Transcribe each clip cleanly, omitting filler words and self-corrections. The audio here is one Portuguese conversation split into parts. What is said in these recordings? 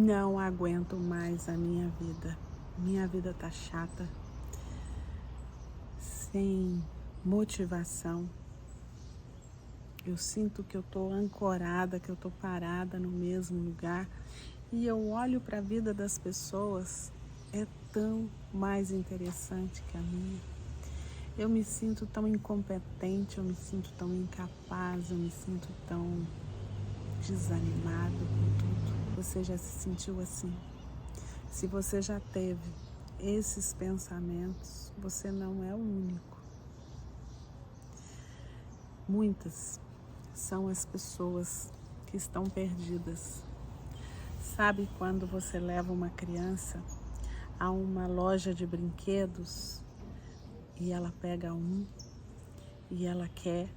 Não aguento mais a minha vida. Minha vida tá chata, sem motivação. Eu sinto que eu tô ancorada, que eu tô parada no mesmo lugar. E eu olho para a vida das pessoas, é tão mais interessante que a minha. Eu me sinto tão incompetente, eu me sinto tão incapaz, eu me sinto tão desanimado com tudo. Você já se sentiu assim? Se você já teve esses pensamentos, você não é o único. Muitas são as pessoas que estão perdidas. Sabe quando você leva uma criança a uma loja de brinquedos e ela pega um e ela quer,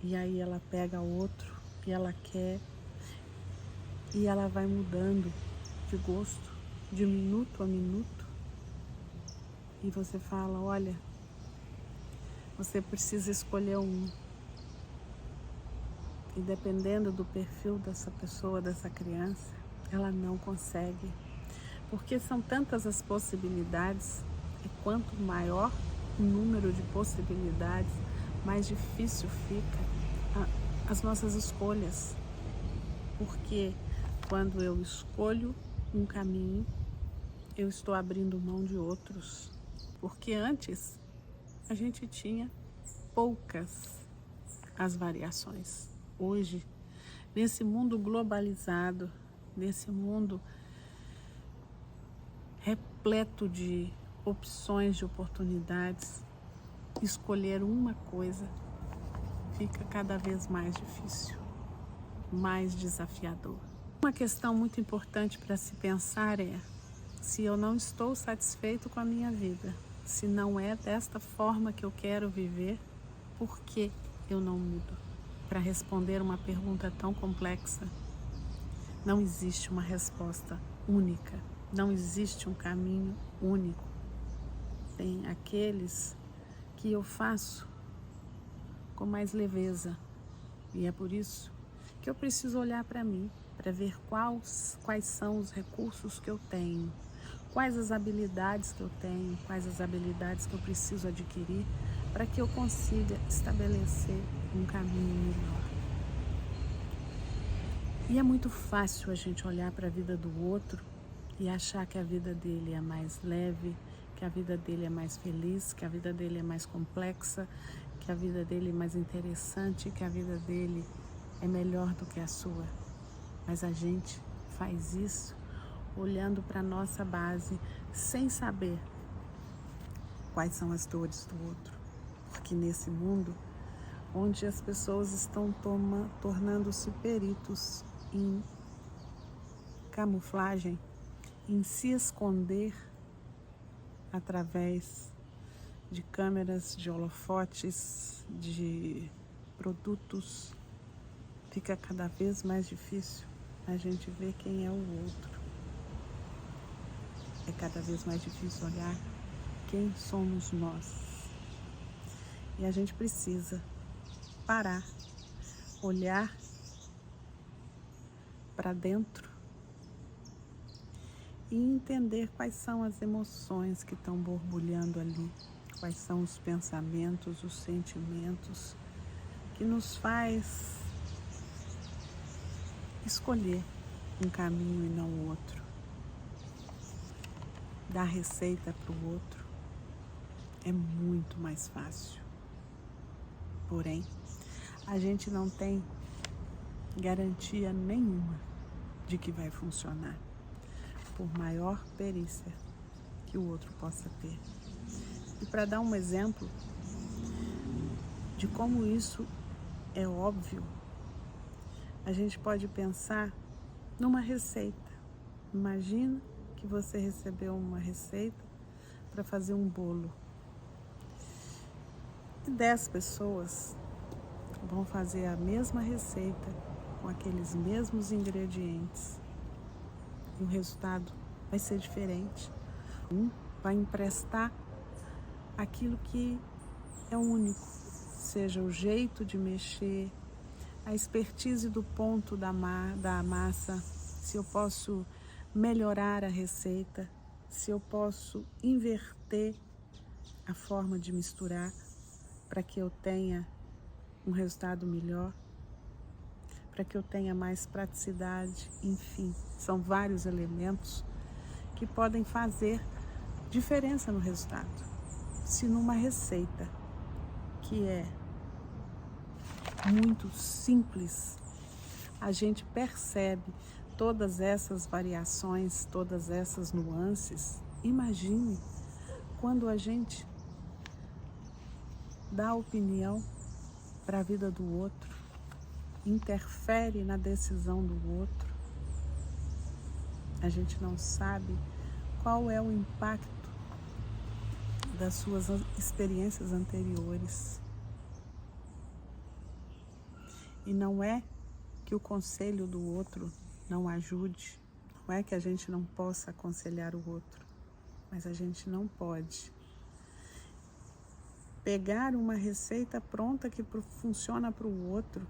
e aí ela pega outro e ela quer, e ela vai mudando de gosto de minuto a minuto, e você fala, olha, você precisa escolher um. E dependendo do perfil dessa pessoa, dessa criança, ela não consegue. Porque são tantas as possibilidades, e quanto maior o número de possibilidades, mais difícil fica as nossas escolhas. Porque quando eu escolho um caminho, eu estou abrindo mão de outros. Porque antes a gente tinha poucas as variações. Hoje, nesse mundo globalizado, nesse mundo repleto de opções, de oportunidades, escolher uma coisa fica cada vez mais difícil, mais desafiador. Uma questão muito importante para se pensar é: se eu não estou satisfeito com a minha vida, se não é desta forma que eu quero viver, por que eu não mudo? Para responder uma pergunta tão complexa, não existe uma resposta única, não existe um caminho único. Tem aqueles que eu faço com mais leveza, e é por isso que eu preciso olhar para mim, para ver quais são os recursos que eu tenho, quais as habilidades que eu tenho, quais as habilidades que eu preciso adquirir para que eu consiga estabelecer um caminho melhor. E é muito fácil a gente olhar para a vida do outro e achar que a vida dele é mais leve, que a vida dele é mais feliz, que a vida dele é mais complexa, que a vida dele é mais interessante, que a vida dele é melhor do que a sua. Mas a gente faz isso olhando para a nossa base, sem saber quais são as dores do outro. Porque nesse mundo, onde as pessoas estão tornando-se peritos em camuflagem, em se esconder através de câmeras, de holofotes, de produtos, fica cada vez mais difícil a gente ver quem é o outro. É cada vez mais difícil olhar quem somos nós. E a gente precisa parar, olhar para dentro e entender quais são as emoções que estão borbulhando ali, quais são os pensamentos, os sentimentos que nos faz escolher um caminho e não o outro, dar receita para o outro é muito mais fácil. Porém, a gente não tem garantia nenhuma de que vai funcionar, por maior perícia que o outro possa ter. E para dar um exemplo de como isso é óbvio, a gente pode pensar numa receita. Imagina que você recebeu uma receita para fazer um bolo. E 10 pessoas vão fazer a mesma receita com aqueles mesmos ingredientes. E o resultado vai ser diferente. Um vai emprestar aquilo que é único, seja o jeito de mexer, a expertise do ponto da massa, se eu posso melhorar a receita, se eu posso inverter a forma de misturar para que eu tenha um resultado melhor, para que eu tenha mais praticidade, enfim, são vários elementos que podem fazer diferença no resultado. Se numa receita que é muito simples, a gente percebe todas essas variações, todas essas nuances, imagine quando a gente dá opinião para a vida do outro, interfere na decisão do outro, a gente não sabe qual é o impacto das suas experiências anteriores. E não é que o conselho do outro não ajude, não é que a gente não possa aconselhar o outro, mas a gente não pode pegar uma receita pronta que funciona para o outro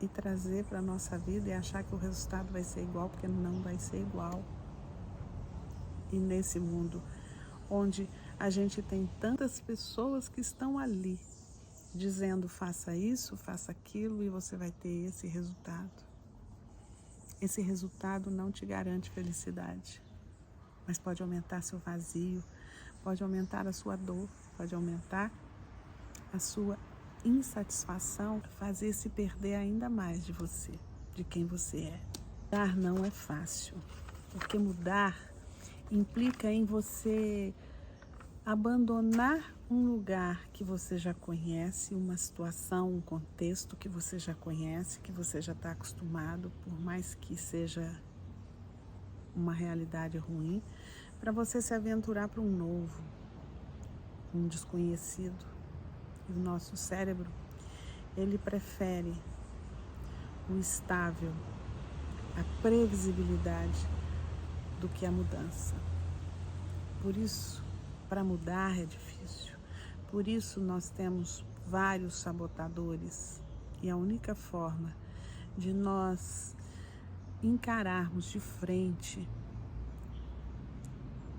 e trazer para a nossa vida e achar que o resultado vai ser igual, porque não vai ser igual. E nesse mundo onde a gente tem tantas pessoas que estão ali dizendo faça isso, faça aquilo e você vai ter esse resultado. Esse resultado não te garante felicidade, mas pode aumentar seu vazio, pode aumentar a sua dor, pode aumentar a sua insatisfação, fazer se perder ainda mais de você, de quem você é. Mudar não é fácil, porque mudar implica em você abandonar um lugar que você já conhece, uma situação, um contexto que você já conhece, que você já está acostumado, por mais que seja uma realidade ruim, para você se aventurar para um novo, um desconhecido. E o nosso cérebro, ele prefere o estável, a previsibilidade do que a mudança. Por isso, para mudar é difícil. Por isso nós temos vários sabotadores. E a única forma de nós encararmos de frente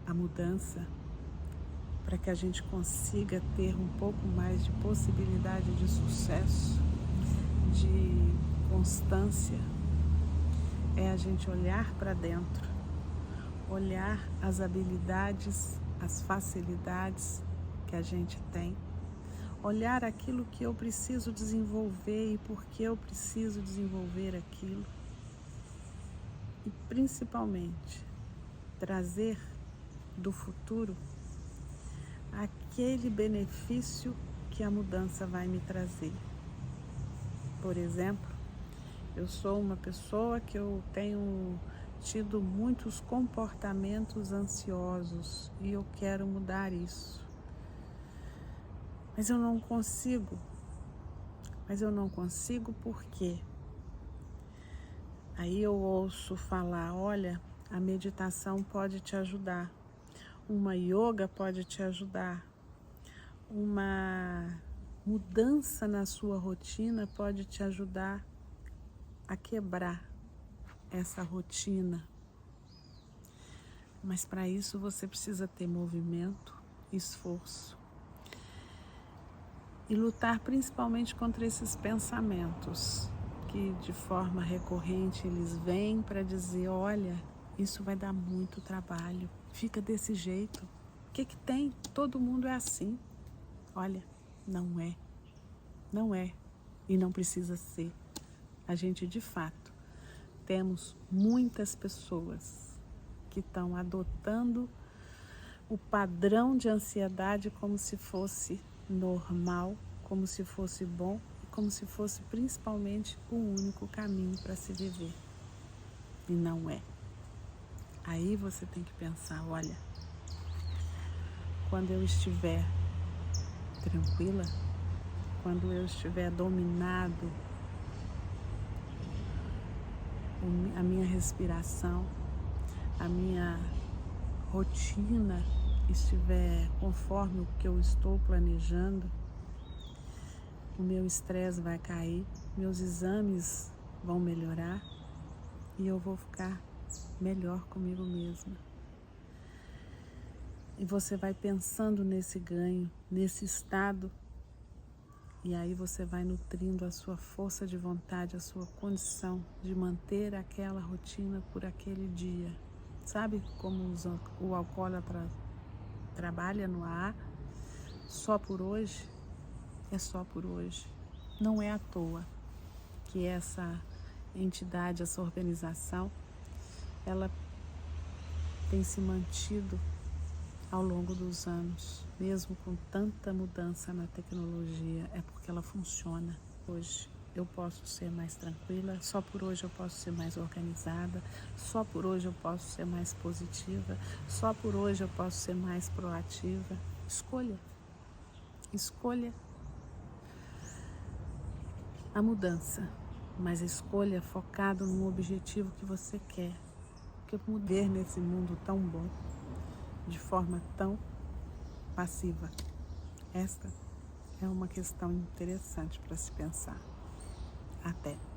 a mudança, para que a gente consiga ter um pouco mais de possibilidade de sucesso, de constância, é a gente olhar para dentro, olhar as habilidades, as facilidades que a gente tem, olhar aquilo que eu preciso desenvolver e por que eu preciso desenvolver aquilo, e principalmente trazer do futuro aquele benefício que a mudança vai me trazer. Por exemplo, eu sou uma pessoa que eu tenho tido muitos comportamentos ansiosos e eu quero mudar isso. Mas eu não consigo. Por quê? Aí eu ouço falar, olha, a meditação pode te ajudar. Uma yoga pode te ajudar, uma mudança na sua rotina pode te ajudar a quebrar essa rotina. Mas para isso você precisa ter movimento, esforço e lutar principalmente contra esses pensamentos que de forma recorrente eles vêm para dizer, olha, isso vai dar muito trabalho. Fica desse jeito. O que tem? Todo mundo é assim. Olha, não é. Não é. E não precisa ser. A gente, de fato, temos muitas pessoas que estão adotando o padrão de ansiedade como se fosse normal, como se fosse bom e como se fosse principalmente o único caminho para se viver. E não é. Aí você tem que pensar, olha, quando eu estiver tranquila, quando eu estiver dominado, a minha respiração, a minha rotina estiver conforme o que eu estou planejando, o meu estresse vai cair, meus exames vão melhorar e eu vou ficar melhor comigo mesma. E você vai pensando nesse ganho, nesse estado, e aí você vai nutrindo a sua força de vontade, a sua condição de manter aquela rotina por aquele dia. Sabe como o alcoólatra trabalha no ar? Só por hoje? É só por hoje. Não é à toa que essa entidade, essa organização, ela tem se mantido ao longo dos anos, mesmo com tanta mudança na tecnologia, é porque ela funciona. Hoje eu posso ser mais tranquila, só por hoje eu posso ser mais organizada, só por hoje eu posso ser mais positiva, só por hoje eu posso ser mais proativa. Escolha, escolha a mudança, mas escolha focado no objetivo que você quer, porque viver nesse mundo tão bom, de forma tão passiva, esta é uma questão interessante para se pensar. Até.